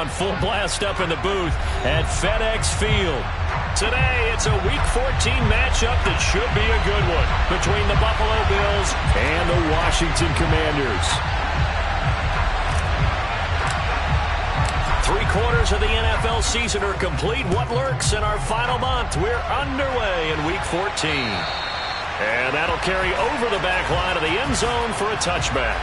on full blast up in the booth at FedEx Field. Today, it's a Week 14 matchup that should be a good one between the Buffalo Bills and the Washington Commanders. 3/4 of the NFL season are complete. What lurks in our final month? We're underway in Week 14. And that'll carry over the back line of the end zone for a touchback.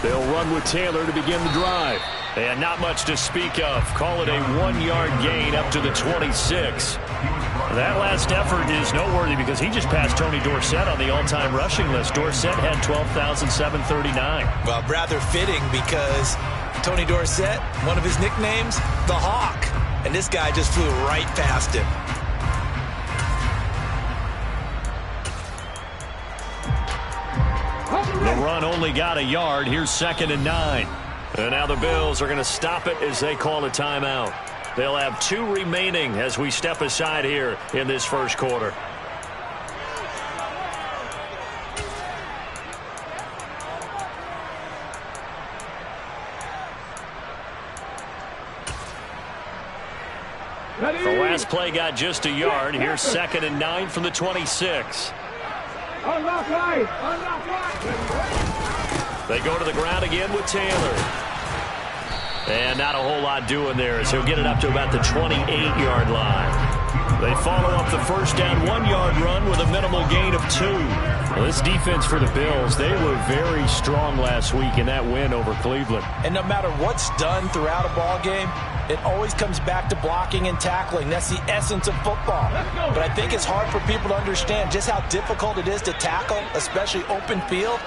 They'll run with Taylor to begin the drive. And not much to speak of. Call it a 1-yard gain up to the 26. That last effort is noteworthy because he just passed Tony Dorsett on the all-time rushing list. Dorsett had 12,739. Well, rather fitting because Tony Dorsett, one of his nicknames, the Hawk. And this guy just flew right past him. The run only got a yard. Here's 2nd and 9. And now the Bills are going to stop it as they call a timeout. They'll have 2 remaining as we step aside here in this first quarter. The last play got just a yard. Here's 2nd and 9 from the 26. They go to the ground again with Taylor. And not a whole lot doing there as he'll get it up to about the 28-yard line. They follow up the first down 1-yard run with a minimal gain of 2. Well, this defense for the Bills, they were very strong last week in that win over Cleveland. And no matter what's done throughout a ball game, it always comes back to blocking and tackling. That's the essence of football. But I think it's hard for people to understand just how difficult it is to tackle, especially open field.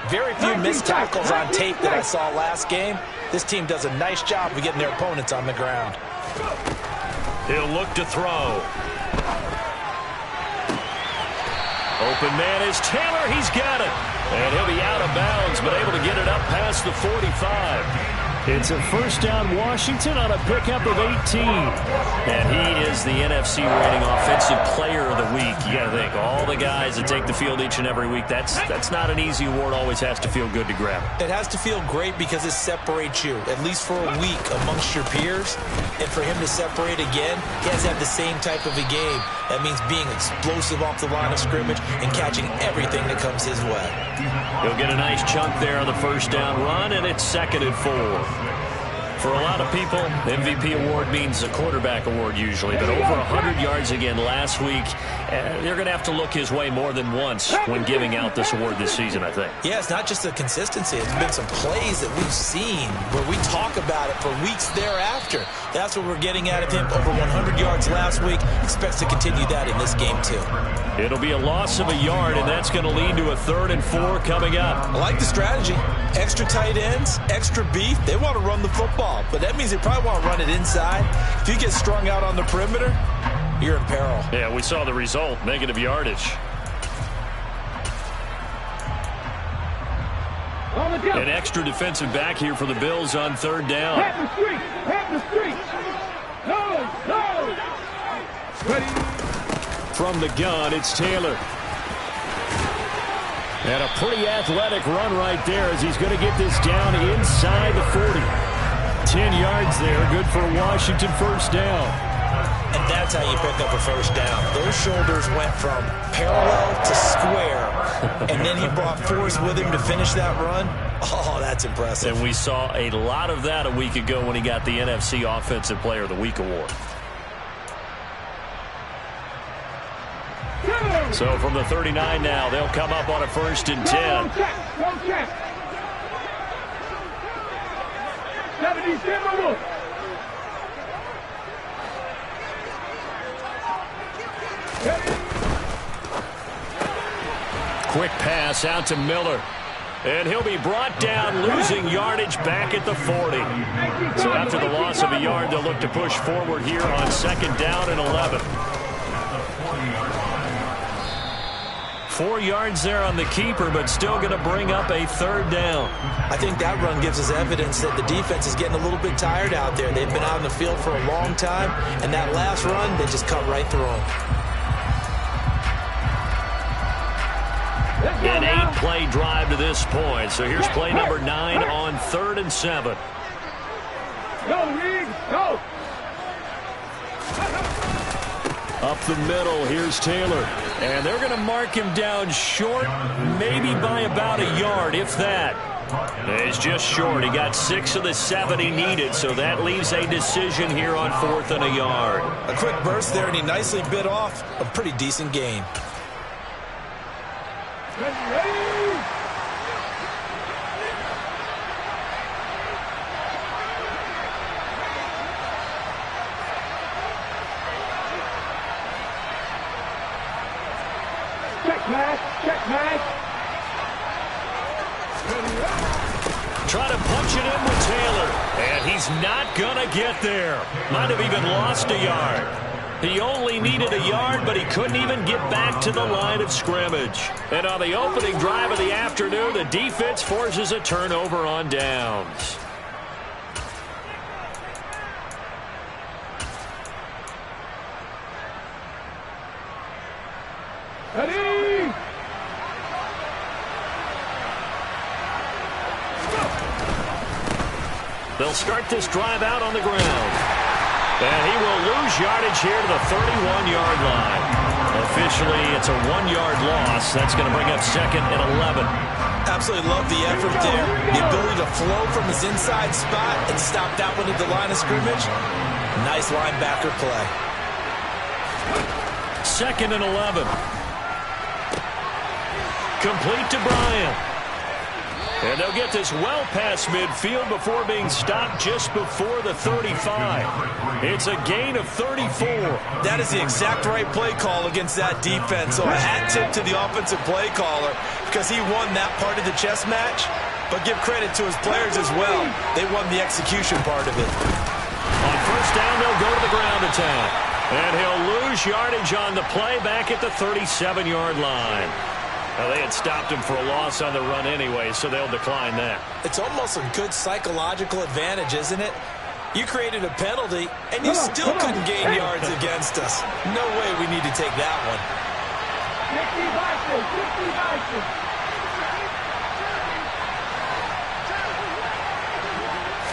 Very few missed tackles on tape that I saw last game. This team does a nice job of getting their opponents on the ground. He'll look to throw. Open man is Taylor. He's got it. And he'll be out of bounds, but able to get it up past the 45. It's a first down Washington on a pickup of 18. And he is the NFC rating offensive player of the week. You got to think, all the guys that take the field each and every week, that's not an easy award. Always has to feel good to grab it. It has to feel great because it separates you, at least for a week, amongst your peers. And for him to separate again, he has to have the same type of a game. That means being explosive off the line of scrimmage and catching everything that comes his way. He'll get a nice chunk there on the first down run, and it's 2nd and 4. For a lot of people, MVP award means a quarterback award usually, but over 100 yards again last week, they're going to have to look his way more than once when giving out this award this season, I think. Yeah, it's not just the consistency. It's been some plays that we've seen where we talk about it for weeks thereafter. That's what we're getting out of him. Over 100 yards last week. Expects to continue that in this game, too. It'll be a loss of a yard, and that's going to lead to a 3rd and 4 coming up. I like the strategy. Extra tight ends, extra beef. They want to run the football, but that means they probably want to run it inside. If you get strung out on the perimeter, you're in peril. Yeah, we saw the result, negative yardage. An extra defensive back here for the Bills on 3rd down. From the gun, it's Taylor. And a pretty athletic run right there as he's going to get this down inside the 40. 10 yards there, good for a Washington first down. And that's how you pick up a first down. Those shoulders went from parallel to square, and then he brought force with him to finish that run. Oh, that's impressive. And we saw a lot of that a week ago when he got the NFC Offensive Player of the Week award. So from the 39 now, they'll come up on a 1st and 10. Quick pass out to Miller. And he'll be brought down, losing yardage back at the 40. So after the loss of a yard, they'll look to push forward here on 2nd down and 11. 4 yards there on the keeper, but still going to bring up a third down. I think that run gives us evidence that the defense is getting a little bit tired out there. They've been out in the field for a long time, and that last run, they just cut right through them. An 8-play drive to this point. So here's play number 9 on 3rd and 7. Go, Reed, go! Up the middle, here's Taylor. And they're going to mark him down short, maybe by about a yard, if that. It's just short. He got 6 of the 7 he needed, so that leaves a decision here on 4th and a yard. A quick burst there, and he nicely bit off a pretty decent gain. Check back. Try to punch it in with Taylor, and he's not going to get there. Might have even lost a yard. He only needed a yard, but he couldn't even get back to the line of scrimmage. And on the opening drive of the afternoon, the defense forces a turnover on downs. Ready? They'll start this drive out on the ground. And he will lose yardage here to the 31-yard line. Officially, it's a 1-yard loss. That's going to bring up 2nd and 11. Absolutely love the effort there. The ability to flow from his inside spot and stop that one at the line of scrimmage. Nice linebacker play. 2nd and 11. Complete to Bryant. And they'll get this well past midfield before being stopped just before the 35. It's a gain of 34. That is the exact right play call against that defense. So a hat tip to the offensive play caller because he won that part of the chess match. But give credit to his players as well. They won the execution part of it. On 1st down, they'll go to the ground attack. And he'll lose yardage on the play back at the 37-yard line. Now, they had stopped him for a loss on the run anyway, so they'll decline that. It's almost a good psychological advantage, isn't it? You created a penalty, and you still couldn't gain yards against us. No way we need to take that one.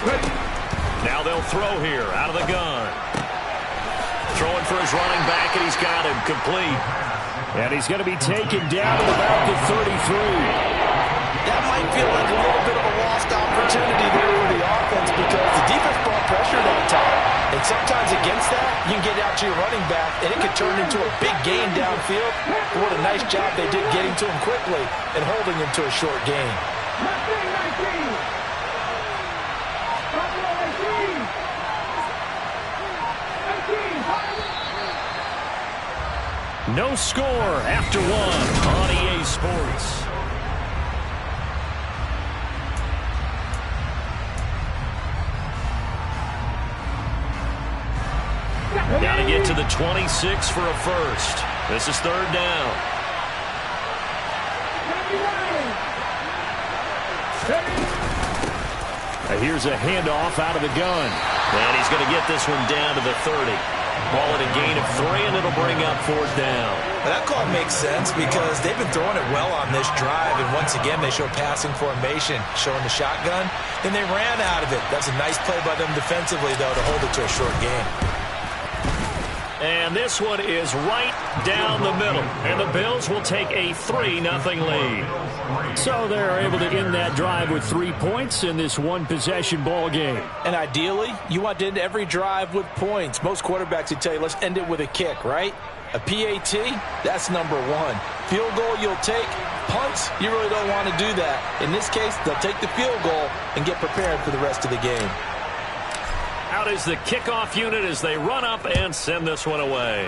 50 Now they'll throw here out of the gun. Throwing for his running back, and he's got him complete. And he's going to be taken down at about the 33. That might feel like a little bit of a lost opportunity there for the offense because the defense brought pressure that time. And sometimes against that, you can get out to your running back, and it could turn into a big gain downfield. But what a nice job they did getting to him quickly and holding him to a short gain. 19. No score after 1 on EA Sports. Got to get to the 26 for a first. This is 3rd down. Here's a handoff out of the gun. And he's going to get this one down to the 30. Ball at a gain of 3, and it'll bring up 4th down. That call makes sense because they've been throwing it well on this drive, and once again they show passing formation, showing the shotgun. Then they ran out of it. That's a nice play by them defensively, though, to hold it to a short gain. And this one is right down the middle. And the Bills will take a 3-0 lead. So they're able to end that drive with 3 points in this one-possession ball game. And ideally, you want to end every drive with points. Most quarterbacks would tell you, let's end it with a kick, right? A PAT, that's number 1. Field goal you'll take. Punts, you really don't want to do that. In this case, they'll take the field goal and get prepared for the rest of the game. Out is the kickoff unit as they run up and send this one away.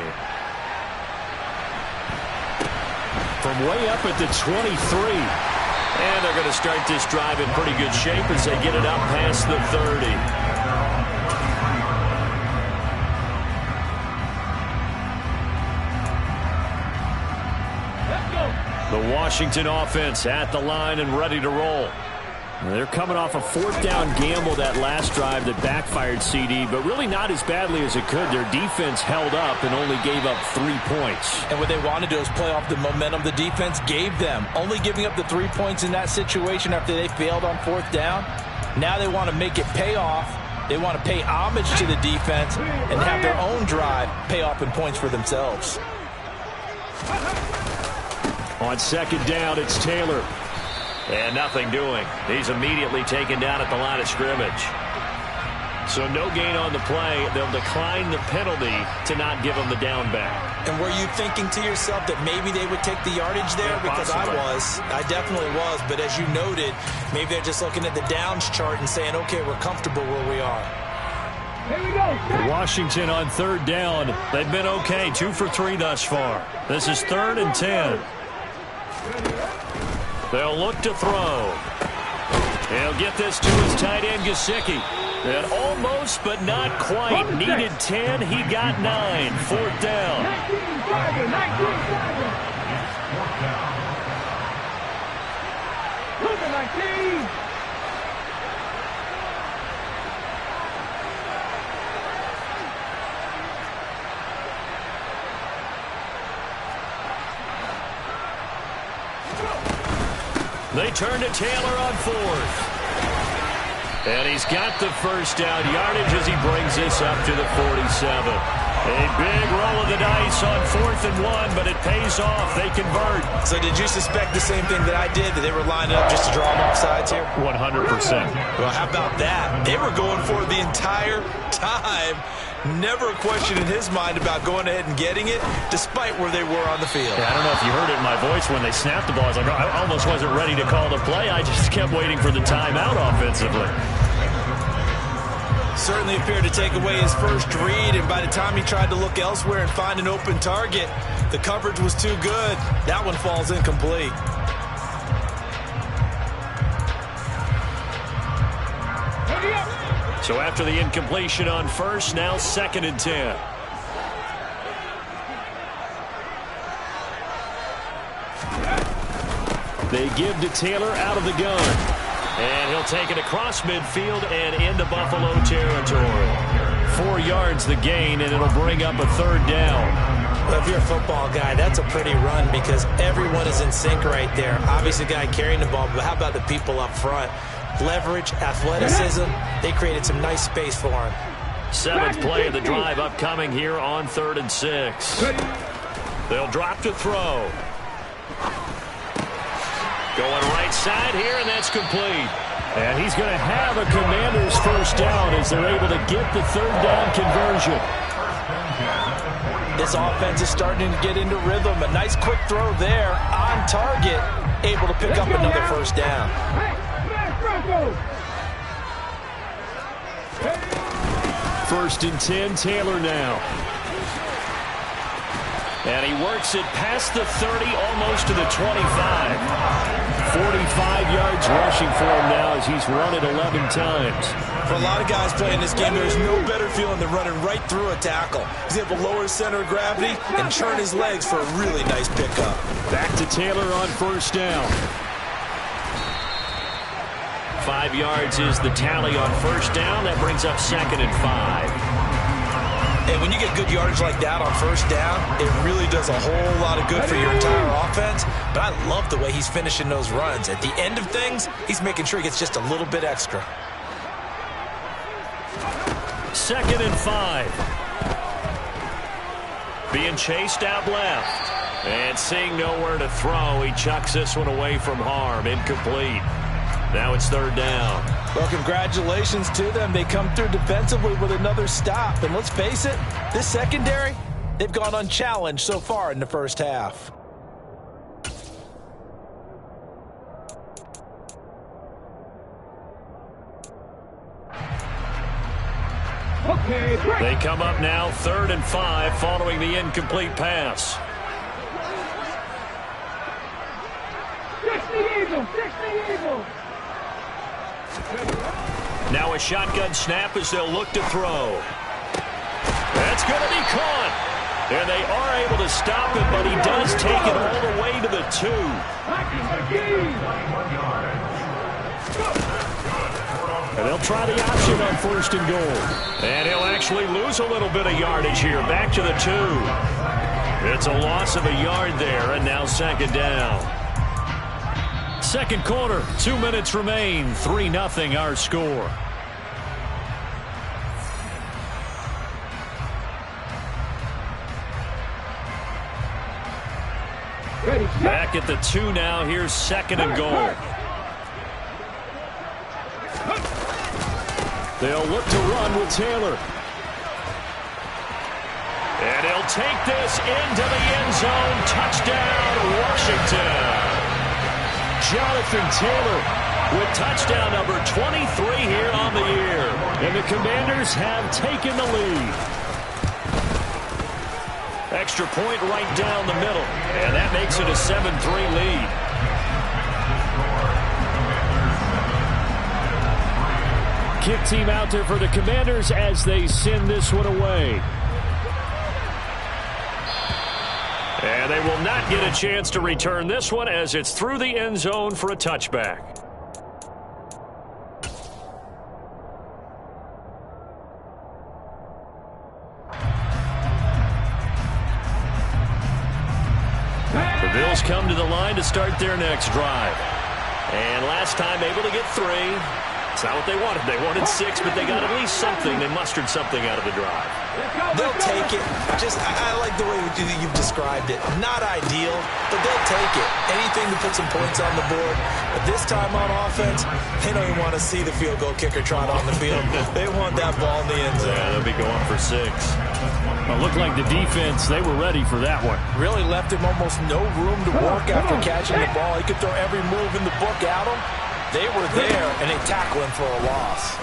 From way up at the 23. And they're going to start this drive in pretty good shape as they get it up past the 30. The Washington offense at the line and ready to roll. They're coming off a fourth down gamble that last drive that backfired, CD, but really not as badly as it could. Their defense held up and only gave up 3 points. And what they want to do is play off the momentum the defense gave them. Only giving up the 3 points in that situation after they failed on fourth down. Now they want to make it pay off. They want to pay homage to the defense and have their own drive pay off in points for themselves. On second down, it's Taylor. And nothing doing. He's immediately taken down at the line of scrimmage. So no gain on the play. They'll decline the penalty to not give him the down back. And were you thinking to yourself that maybe they would take the yardage there? Yeah, because possibly. I definitely was. But as you noted, maybe they're just looking at the downs chart and saying, okay, we're comfortable where we are. Here we go. Washington on third down. They've been okay. 2 for 3 thus far. This is 3rd and 10. They'll look to throw. He'll get this to his tight end, Gesicki. And almost, but not quite. Needed 10. He got 9. 4th down. 19-7. 19-7. Number 19. They turn to Taylor on 4th. And he's got the first down yardage as he brings this up to the 47. A big roll of the dice on 4th and 1, but it pays off. They convert. So did you suspect the same thing that I did, that they were lining up just to draw them off sides here? 100%. Well, how about that? They were going for it the entire time. Never a question in his mind about going ahead and getting it, despite where they were on the field. Yeah, I don't know if you heard it in my voice when they snapped the ball. I was like, I almost wasn't ready to call the play. I just kept waiting for the timeout offensively. Certainly appeared to take away his first read, and by the time he tried to look elsewhere and find an open target, the coverage was too good. That one falls incomplete. So after the incompletion on first, now 2nd and 10. They give to Taylor out of the gun. And he'll take it across midfield and into Buffalo territory. 4 yards the gain, and it'll bring up a 3rd down. Well, if you're a football guy, that's a pretty run because everyone is in sync right there. Obviously, the guy carrying the ball, but how about the people up front? Leverage, athleticism, they created some nice space for him. 7th play of the drive upcoming here on 3rd and 6. They'll drop to throw. Going right side here, and that's complete. And he's going to have a Commanders first down as they're able to get the 3rd down conversion. This offense is starting to get into rhythm. A nice quick throw there on target, able to pick up another first down. 1st and 10, Taylor now. And he works it past the 30, almost to the 25. 45 yards rushing for him now as he's run it 11 times. For a lot of guys playing this game, there's no better feeling than running right through a tackle. He's able to lower his center of gravity and churn his legs for a really nice pickup. Back to Taylor on first down. 5 yards is the tally on first down. That brings up 2nd and 5. And when you get good yardage like that on first down, it really does a whole lot of good for your entire offense. But I love the way he's finishing those runs. At the end of things, he's making sure he gets just a little bit extra. 2nd and 5. Being chased out left. And seeing nowhere to throw, he chucks this one away from harm. Incomplete. Now it's 3rd down. Well, congratulations to them. They come through defensively with another stop. And let's face it, this secondary, they've gone unchallenged so far in the first half. Okay, They come up now 3rd and 5 following the incomplete pass. 60 Eagles, 60 Eagles. Now a shotgun snap as they'll look to throw. That's going to be caught. And they are able to stop him, but he does take it all the way to the 2. And they'll try the option on 1st and goal. And he'll actually lose a little bit of yardage here. Back to the 2. It's a loss of a yard there, and now 2nd down. 2nd quarter, 2 minutes remain. 3-0 our score. Back at the 2 now. Here's 2nd and goal. They'll look to run with Taylor. And he'll take this into the end zone. Touchdown, Washington. Jonathan Taylor with touchdown number 23 here on the year. And the Commanders have taken the lead. Extra point right down the middle. And that makes it a 7-3 lead. Kick team out there for the Commanders as they send this one away. And they will not get a chance to return this one as it's through the end zone for a touchback. The Bills come to the line to start their next drive. And last time able to get 3. It's not what they wanted. They wanted 6, but they got at least something. They mustered something out of the drive. They'll take it. I like the way you've described it. Not ideal, but they'll take it. Anything to put some points on the board. But this time on offense, they don't even want to see the field goal kicker trot on the field. They want that ball in the end zone. Yeah, they'll be going for 6. It looked like the defense, they were ready for that one. Really left him almost no room to work after catching the ball. He could throw every move in the book at him. They were there, and they tackle him for a loss.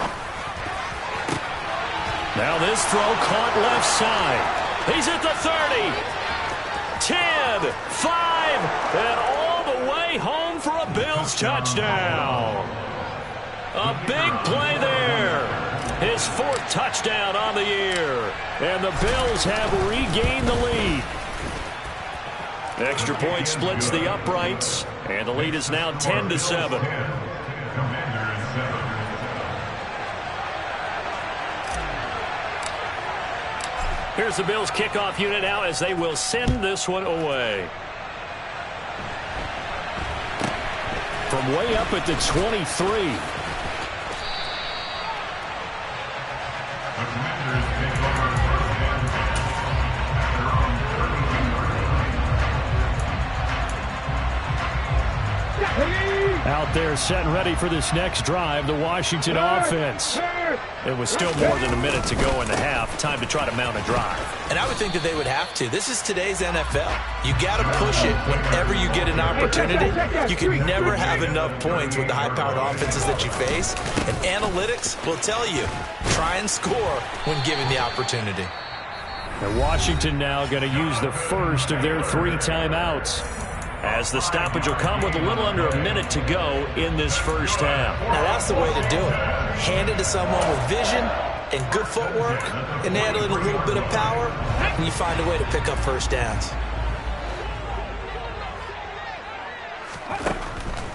Now this throw caught left side. He's at the 30. 10, 5, and all the way home for a Bills touchdown. A big play there. His 4th touchdown on the year. And the Bills have regained the lead. Extra point splits the uprights, and the lead is now 10-7. Here's the Bills kickoff unit now as they will send this one away. From way up at the 23. Out there set and ready for this next drive, the Washington offense. It was still more than a minute to go in the half. Time to try to mount a drive. And I would think that they would have to. This is today's NFL. You got to push it whenever you get an opportunity. You can never have enough points with the high-powered offenses that you face. And analytics will tell you, try and score when given the opportunity. And Washington now going to use the first of their 3 timeouts, as the stoppage will come with a little under a minute to go in this first half. Now that's the way to do it. Hand it to someone with vision and good footwork, and add in a little bit of power, and you find a way to pick up first downs.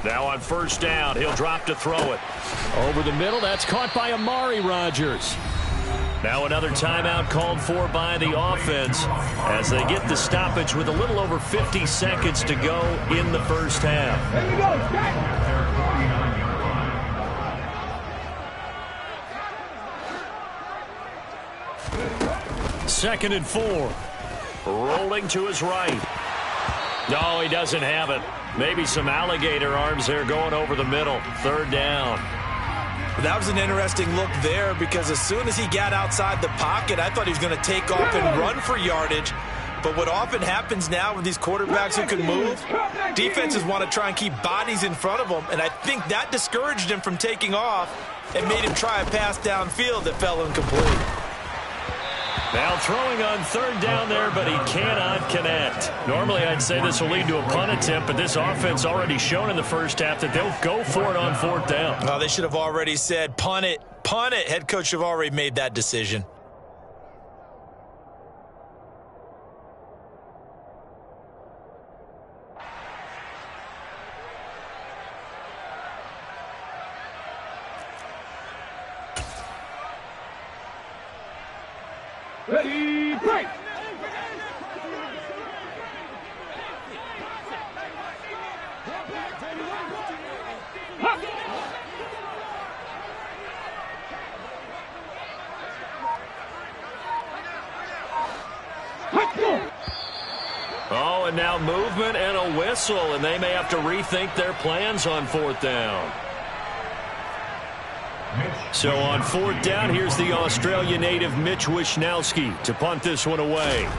Now on first down, he'll drop to throw it. Over the middle, that's caught by Amari Rodgers. Now another timeout called for by the offense as they get the stoppage with a little over 50 seconds to go in the first half. There you go, Second and 4. Rolling to his right. No, he doesn't have it. Maybe some alligator arms there going over the middle. 3rd down. That was an interesting look there because as soon as he got outside the pocket, I thought he was going to take off and run for yardage. But what often happens now with these quarterbacks who can move, defenses want to try and keep bodies in front of them, and I think that discouraged him from taking off and made him try a pass downfield that fell incomplete. Now throwing on 3rd down there, but he cannot connect. Normally I'd say this will lead to a punt attempt, but this offense already shown in the first half that they'll go for it on 4th down. Well, they should have already said, punt it, punt it. Head coach should have already made that decision. Ready, break. Oh, and now movement and a whistle, and they may have to rethink their plans on 4th down. So on 4th down, here's the Australia native Mitch Wishnowsky to punt this one away.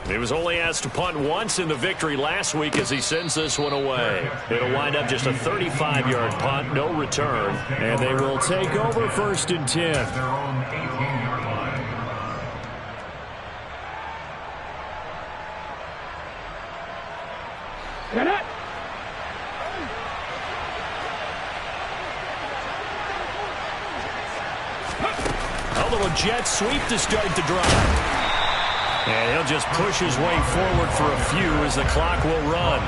He was only asked to punt once in the victory last week as he sends this one away. It'll wind up just a 35-yard punt, no return, and they will take over 1st and 10. Get it. A little jet sweep to start the drive. And he'll just push his way forward for a few as the clock will run.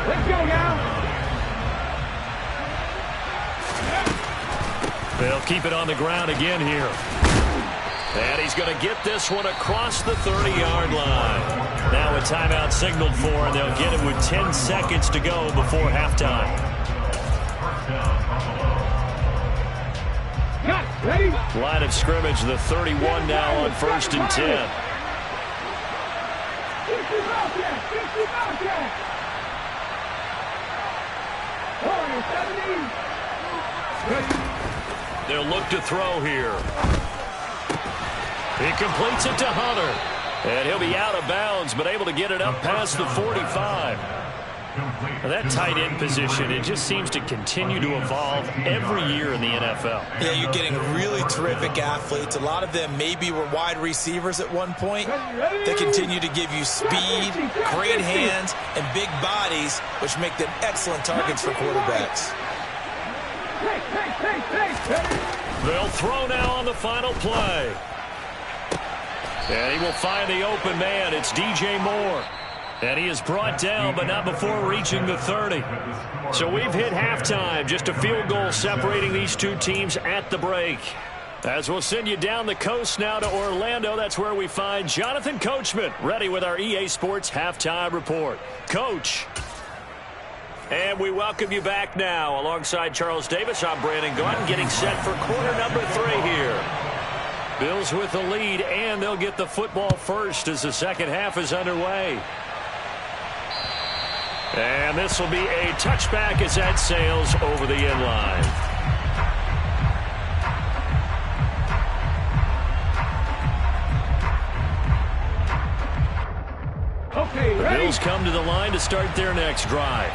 Let's go now. They'll keep it on the ground again here. And he's going to get this one across the 30-yard line. Now a timeout signaled for, and they'll get it with 10 seconds to go before halftime. Got it. Ready? Line of scrimmage, the 31 now on 1st and 10. 50 Bobcat. 50 Bobcat. 70. They'll look to throw here. He completes it to Hunter. And he'll be out of bounds, but able to get it up past the 45. Now that tight end position, it just seems to continue to evolve every year in the NFL. Yeah, you're getting really terrific athletes. A lot of them maybe were wide receivers at one point. They continue to give you speed, great hands, and big bodies, which make them excellent targets for quarterbacks. They'll throw now on the final play. And he will find the open man. It's DJ Moore. And he is brought down, but not before reaching the 30. So we've hit halftime. Just a field goal separating these two teams at the break. As we'll send you down the coast now to Orlando, that's where we find Jonathan Coachman, ready with our EA Sports Halftime Report. Coach. And we welcome you back now. Alongside Charles Davis, I'm Brandon Gaudin, getting set for quarter number 3 here. Bills with the lead, and they'll get the football first as the second half is underway. And this will be a touchback as that sails over the end line. Okay, The ready? Bills come to the line to start their next drive.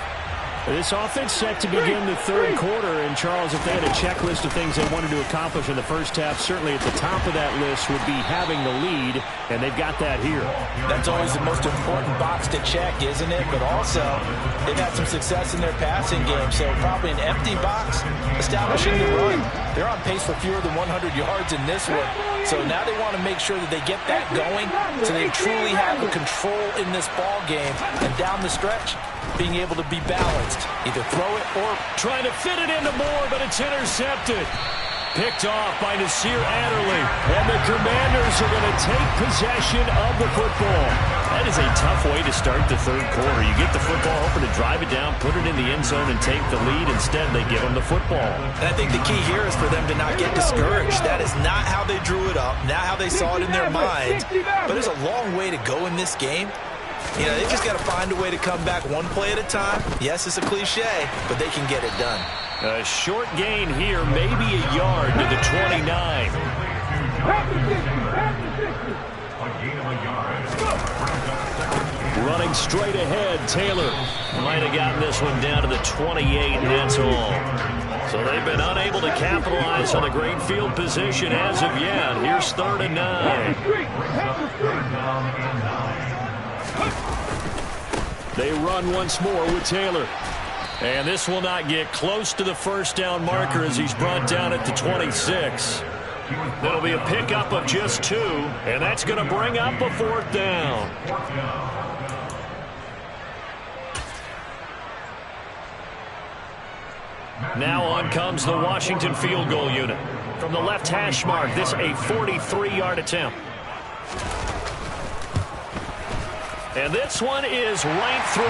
This offense set to begin the third quarter, and Charles, if they had a checklist of things they wanted to accomplish in the first half, certainly at the top of that list would be having the lead, and they've got that here. That's always the most important box to check, isn't it? But also, they've had some success in their passing game, so probably an empty box, establishing the run. They're on pace for fewer than 100 yards in this one, so now they want to make sure that they get that going so they truly have the control in this ball game, and down the stretch, being able to be balanced. Either throw it or trying to fit it into Moore, but it's intercepted. Picked off by Nasir Adderley. And the Commanders are going to take possession of the football. That is a tough way to start the third quarter. You get the football, hoping to drive it down, put it in the end zone, and take the lead. Instead, they give them the football. And I think the key here is for them to not get discouraged. That is not how they drew it up, not how they saw it in their minds. But there's a long way to go in this game. You know, they just got to find a way to come back one play at a time. Yes, it's a cliche, but they can get it done. A short gain here, maybe a yard to the 29. Running straight ahead, Taylor might have gotten this one down to the 28, and that's all. So they've been unable to capitalize on the great field position as of yet. Here's 3rd and 9. They run once more with Taylor. And this will not get close to the first down marker as he's brought down at the 26. That'll be a pickup of just 2, and that's going to bring up a 4th down. Now on comes the Washington field goal unit. From the left hash mark, this a 43-yard attempt. And this one is right through.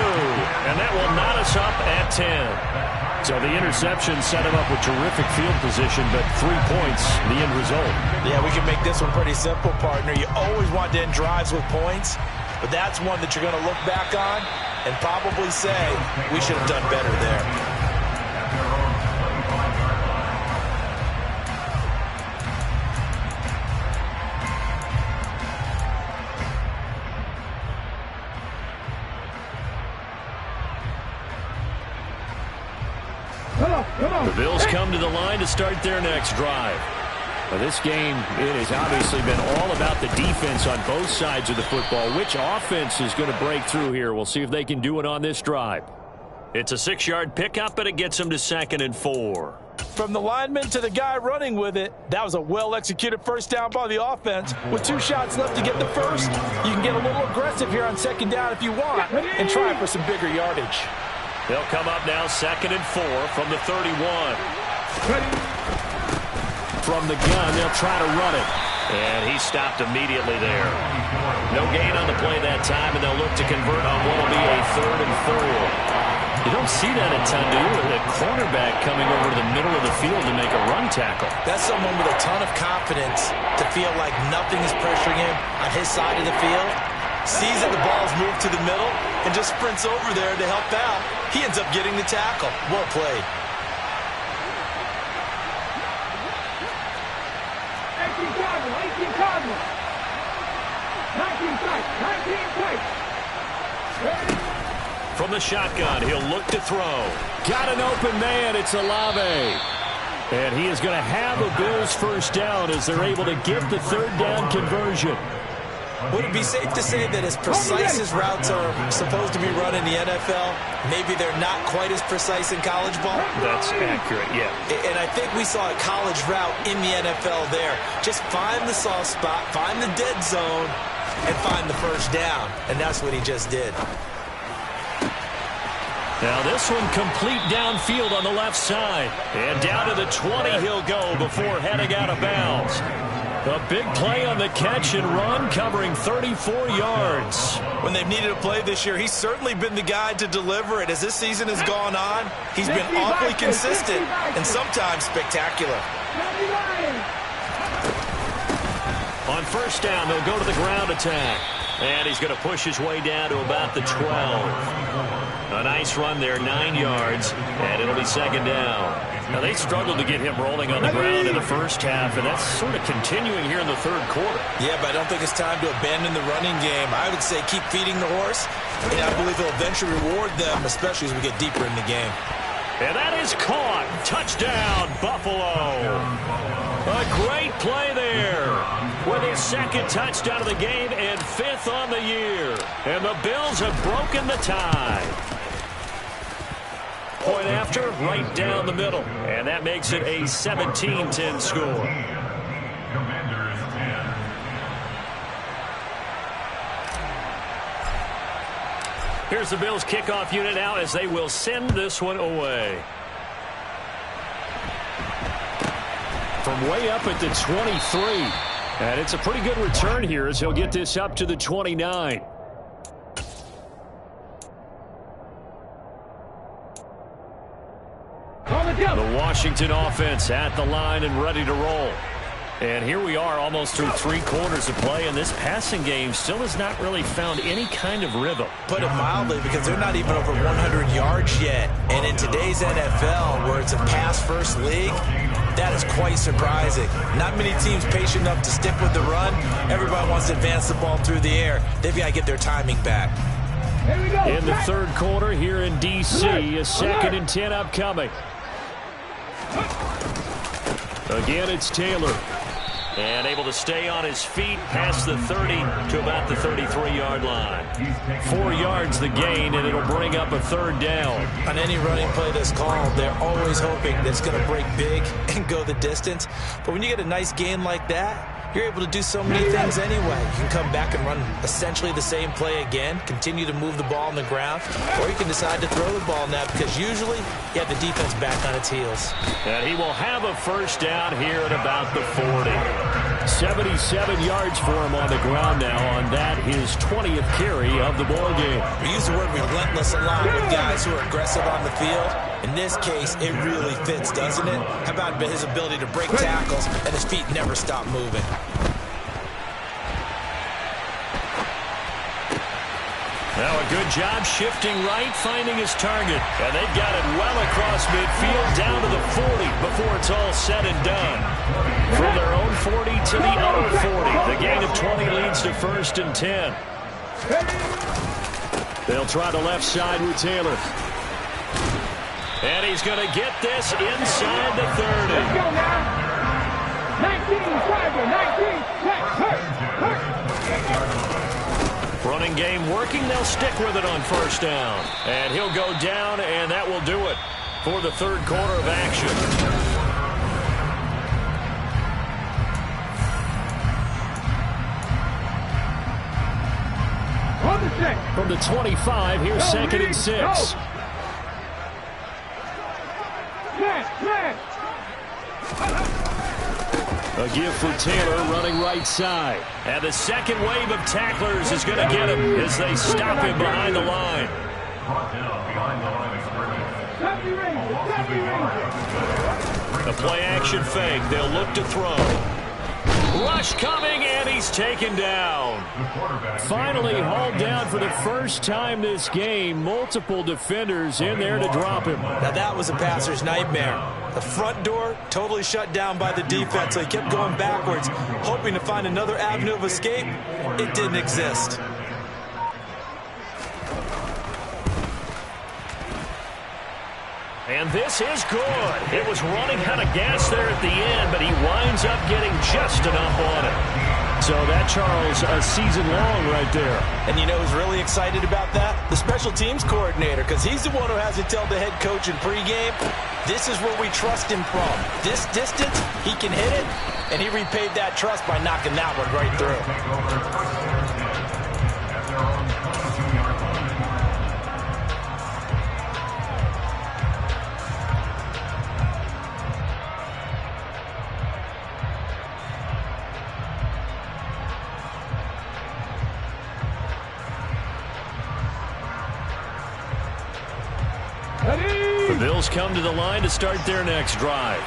And that will knot us up at 10. So the interception set him up with terrific field position, but 3 points, the end result. Yeah, we can make this one pretty simple, partner. You always want to end drives with points, but that's one that you're going to look back on and probably say, we should have done better there. The Bills come to the line to start their next drive. Now this game, it has obviously been all about the defense on both sides of the football. Which offense is going to break through here? We'll see if they can do it on this drive. It's a 6-yard pickup, but it gets them to 2nd and 4. From the lineman to the guy running with it, that was a well-executed first down by the offense. With 2 shots left to get the first, you can get a little aggressive here on 2nd down if you want and try for some bigger yardage. They'll come up now 2nd and 4 from the 31. From the gun, they'll try to run it. And he stopped immediately there. No gain on the play that time, and they'll look to convert on what will be a 3rd and 4. You don't see that a ton, do you? With a cornerback coming over to the middle of the field to make a run tackle. That's someone with a ton of confidence to feel like nothing is pressuring him on his side of the field. Sees that the ball's moved to the middle and just sprints over there to help out. He ends up getting the tackle. Well played. 18 Cardinals. 19 tight. 19 tight. From the shotgun, he'll look to throw. Got an open man. It's Olave. And he is going to have a Bills first down as they're able to get the 3rd down conversion. Would it be safe to say that as precise as routes are supposed to be run in the NFL, maybe they're not quite as precise in college ball? That's accurate, yeah. And I think we saw a college route in the NFL there. Just find the soft spot, find the dead zone, and find the first down. And that's what he just did. Now this one complete downfield on the left side. And down to the 20 he'll go before heading out of bounds. A big play on the catch and run, covering 34 yards. When they've needed a play this year, he's certainly been the guy to deliver it. As this season has gone on, he's been awfully consistent and sometimes spectacular. On first down, they'll go to the ground attack. And he's going to push his way down to about the 12. A nice run there, 9 yards, and it'll be 2nd down. Now, they struggled to get him rolling on the ground in the first half, and that's sort of continuing here in the 3rd quarter. Yeah, but I don't think it's time to abandon the running game. I would say keep feeding the horse, and I believe he'll eventually reward them, especially as we get deeper in the game. And that is caught. Touchdown, Buffalo. A great play there with his 2nd touchdown of the game and 5th on the year. And the Bills have broken the tie. Point after, right down the middle. And that makes it a 17-10 score. Here's the Bills kickoff unit now as they will send this one away. From way up at the 23. And it's a pretty good return here as he'll get this up to the 29. The Washington offense at the line and ready to roll. And here we are almost through 3 quarters of play, and this passing game still has not really found any kind of rhythm. Put it mildly, because they're not even over 100 yards yet. And in today's NFL, where it's a pass-first league, that is quite surprising. Not many teams patient enough to stick with the run. Everybody wants to advance the ball through the air. They've got to get their timing back. In the 3rd quarter here in D.C., a 2nd and 10 upcoming. Again, it's Taylor. And able to stay on his feet past the 30 to about the 33-yard line. 4 yards the gain, and it'll bring up a 3rd down. On any running play that's called, they're always hoping that it's going to break big and go the distance. But when you get a nice gain like that, you're able to do so many things anyway. You can come back and run essentially the same play again, continue to move the ball on the ground, or you can decide to throw the ball now because usually you have the defense back on its heels. And he will have a first down here at about the 40. 77 yards for him on the ground now on that, his 20th carry of the ball game. We use the word relentless a lot with guys who are aggressive on the field. In this case, it really fits, doesn't it? How about his ability to break tackles and his feet never stop moving? Now a good job shifting right, finding his target. And they've got it well across midfield, down to the 40 before it's all said and done. From their own 40 to the other 40. The gain of 20 leads to first and 10. They'll try the left side with Taylor. And he's going to get this inside the 30. Let's go now. 19, Tiger, 19, hurt. Running game working. They'll stick with it on first down. And he'll go down, and that will do it for the third quarter of action. From the 25, here's second and 6. A give for Taylor running right side. And the second wave of tacklers is going to get him as they stop him behind the line. A play action fake. They'll look to throw. Rush coming, and he's taken down. Finally hauled down for the first time this game. Multiple defenders in there to drop him. Now that was a passer's nightmare. The front door totally shut down by the defense, so he kept going backwards, hoping to find another avenue of escape. It didn't exist. And this is good. It was running out of gas there at the end, but he winds up getting just enough on it. So that, Charles, a season long right there. And you know who's really excited about that? The special teams coordinator, because he's the one who has to tell the head coach in pregame, this is where we trust him from. This distance, he can hit it, and he repaid that trust by knocking that one right through. The Bills come to the line to start their next drive.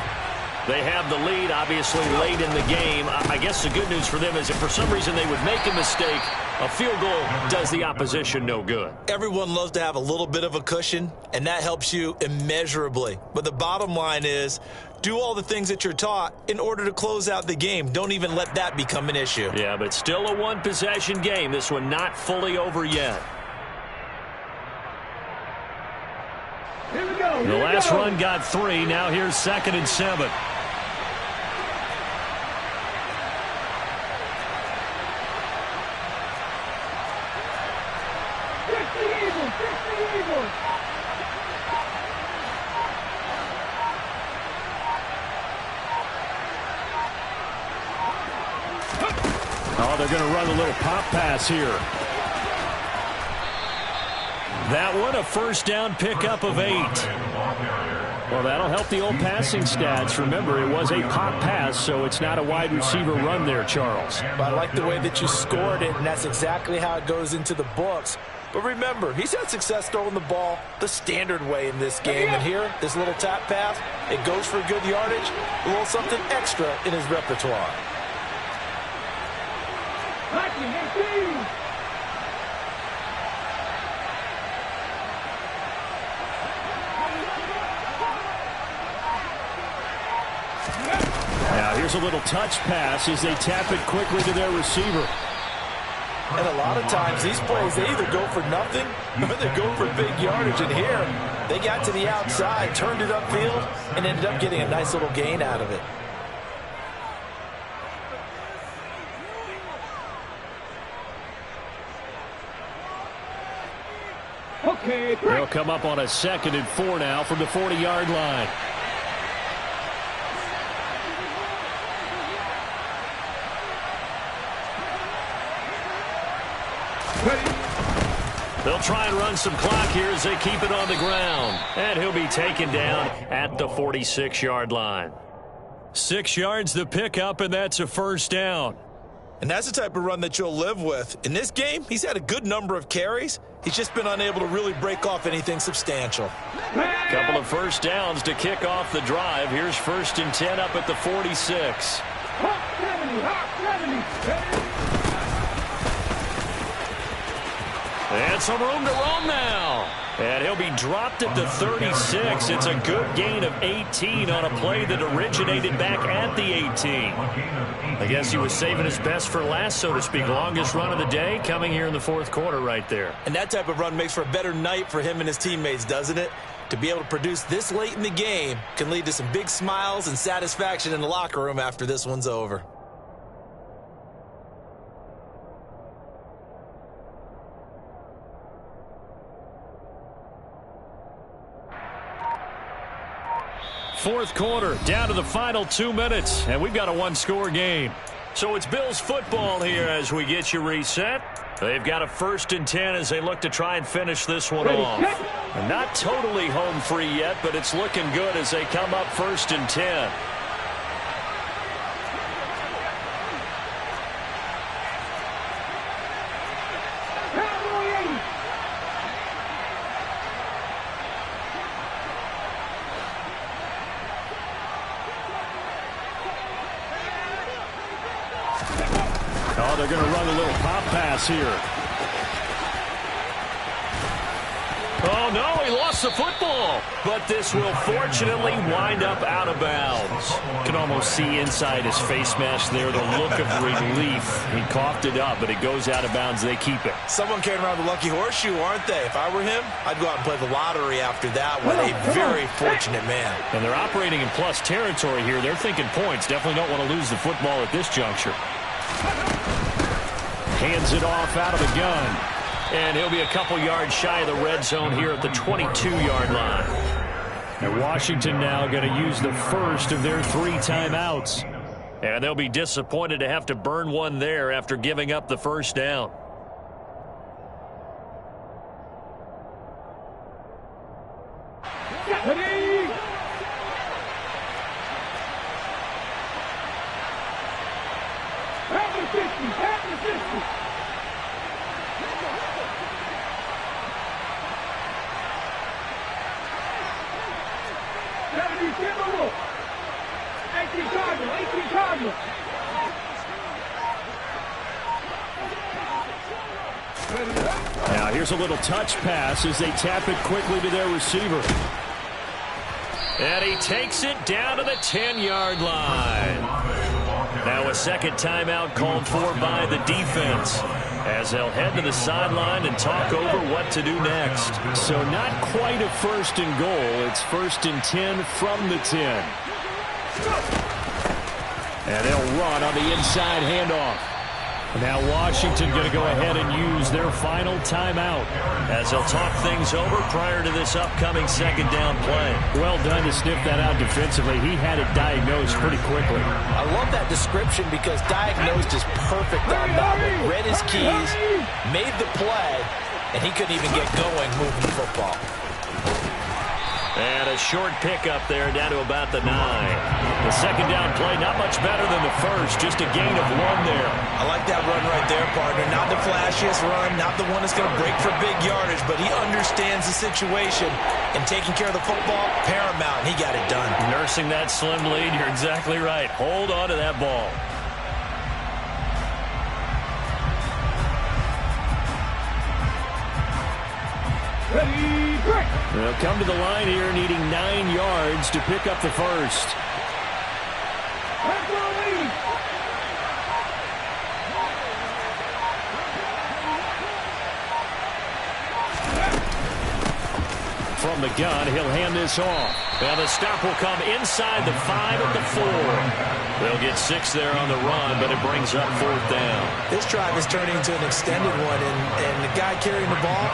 They have the lead, obviously, late in the game. I guess the good news for them is if for some reason they would make a mistake, a field goal does the opposition no good. Everyone loves to have a little bit of a cushion, and that helps you immeasurably. But the bottom line is, do all the things that you're taught in order to close out the game. Don't even let that become an issue. Yeah, but still a one-possession game. This one not fully over yet. Here we go. The last run got 3. Now here's second and 7. Oh, they're going to run a little pop pass here. That one, a first down pickup of 8. Well, that'll help the old passing stats. Remember, it was a pop pass, so it's not a wide receiver run there, Charles. But I like the way that you scored it, and that's exactly how it goes into the books. But remember, he's had success throwing the ball the standard way in this game. And here, this little tap pass, it goes for good yardage, a little something extra in his repertoire. Now here's a little touch pass as they tap it quickly to their receiver. And a lot of times these plays, they either go for nothing or they go for big yardage. And here, they got to the outside, turned it upfield, and ended up getting a nice little gain out of it. Okay, they'll come up on a 2nd and 4 now from the 40-yard line. They'll try and run some clock here as they keep it on the ground. And he'll be taken down at the 46-yard line. 6 yards the pickup, and that's a first down. And that's the type of run that you'll live with. In this game, he's had a good number of carries. He's just been unable to really break off anything substantial. Couple of first downs to kick off the drive. Here's 1st and 10 up at the 46. And some room to roam now. And he'll be dropped at the 36. It's a good gain of 18 on a play that originated back at the 18. I guess he was saving his best for last, so to speak. Longest run of the day coming here in the 4th quarter right there. And that type of run makes for a better night for him and his teammates, doesn't it? To be able to produce this late in the game can lead to some big smiles and satisfaction in the locker room after this one's over. Fourth quarter, down to the final 2 minutes, and we've got a one-score game. So it's Bills football here as we get you reset. They've got a 1st and 10 as they look to try and finish this one off. And not totally home free yet, but it's looking good as they come up 1st and 10. Oh, they're going to run a little pop pass here. Oh, no, he lost the football. But this will fortunately wind up out of bounds. You can almost see inside his face mask there the look of relief. He coughed it up, but it goes out of bounds. They keep it. Someone carrying around the lucky horseshoe, aren't they? If I were him, I'd go out and play the lottery after that one. A very fortunate man. And they're operating in plus territory here. They're thinking points. Definitely don't want to lose the football at this juncture. Hands it off out of the gun. And he'll be a couple yards shy of the red zone here at the 22-yard line. And Washington now going to use the first of their 3 timeouts. And they'll be disappointed to have to burn one there after giving up the first down. Now here's a little touch pass as they tap it quickly to their receiver. And he takes it down to the 10-yard line. Now a second timeout called for by the defense as they'll head to the sideline and talk over what to do next. So not quite a 1st and goal. It's 1st and 10 from the 10. And they'll run on the inside handoff. Now Washington going to go ahead and use their final timeout as they'll talk things over prior to this upcoming 2nd down play. Well done to sniff that out defensively. He had it diagnosed pretty quickly. I love that description because diagnosed is perfect on that one. Read his keys, made the play, and he couldn't even get going moving the football. And a short pickup there down to about the 9. The 2nd down play, not much better than the first, just a gain of 1 there. I like that run right there, partner. Not the flashiest run, not the one that's going to break for big yardage, but he understands the situation, and taking care of the football, paramount, and he got it done. Nursing that slim lead, you're exactly right. Hold on to that ball. They'll come to the line here needing 9 yards to pick up the first. From the gun, he'll hand this off. And the stop will come inside the 5 at the 4. They'll get 6 there on the run, but it brings up 4th down. This drive is turning into an extended one, and the guy carrying the ball,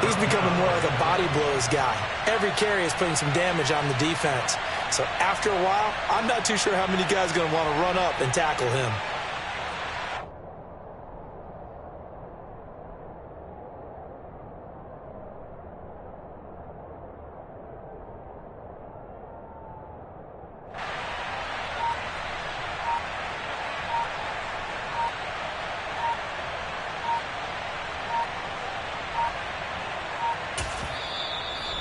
he's becoming more like a body blows guy. Every carry is putting some damage on the defense. So after a while, I'm not too sure how many guys are going to want to run up and tackle him.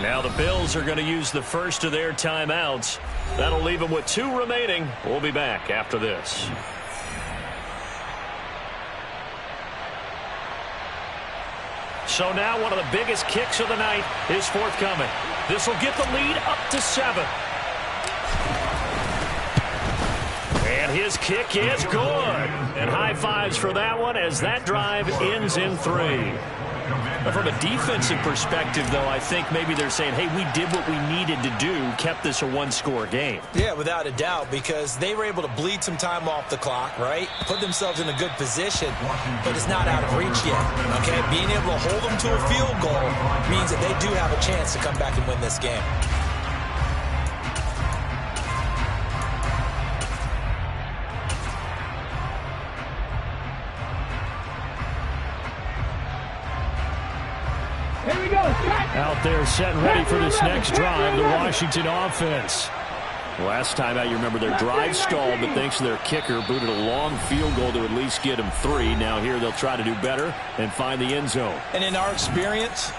Now the Bills are going to use the first of their timeouts. That'll leave them with 2 remaining. We'll be back after this. So now one of the biggest kicks of the night is forthcoming. This will get the lead up to 7. And his kick is good. And high fives for that one as that drive ends in 3. From a defensive perspective, though, I think maybe they're saying, hey, we did what we needed to do, kept this a 1-score game. Yeah, without a doubt, because they were able to bleed some time off the clock, right? Put themselves in a good position, but it's not out of reach yet, okay? Being able to hold them to a field goal means that they do have a chance to come back and win this game. Out there set and ready for this next drive, the Washington offense. Last time out, you remember their drive stalled, but thanks to their kicker, booted a long field goal to at least get them 3. Now here they'll try to do better and find the end zone. And in our experience,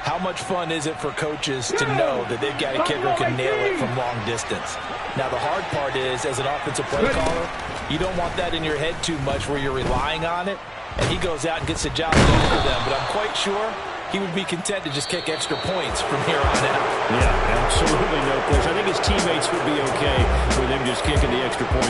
how much fun is it for coaches to know that they've got a kicker who can nail it from long distance? Now the hard part is, as an offensive play caller, you don't want that in your head too much where you're relying on it, and he goes out and gets the job done for them. But I'm quite sure he would be content to just kick extra points from here on out. Yeah, absolutely no question. I think his teammates would be okay with him just kicking the extra point.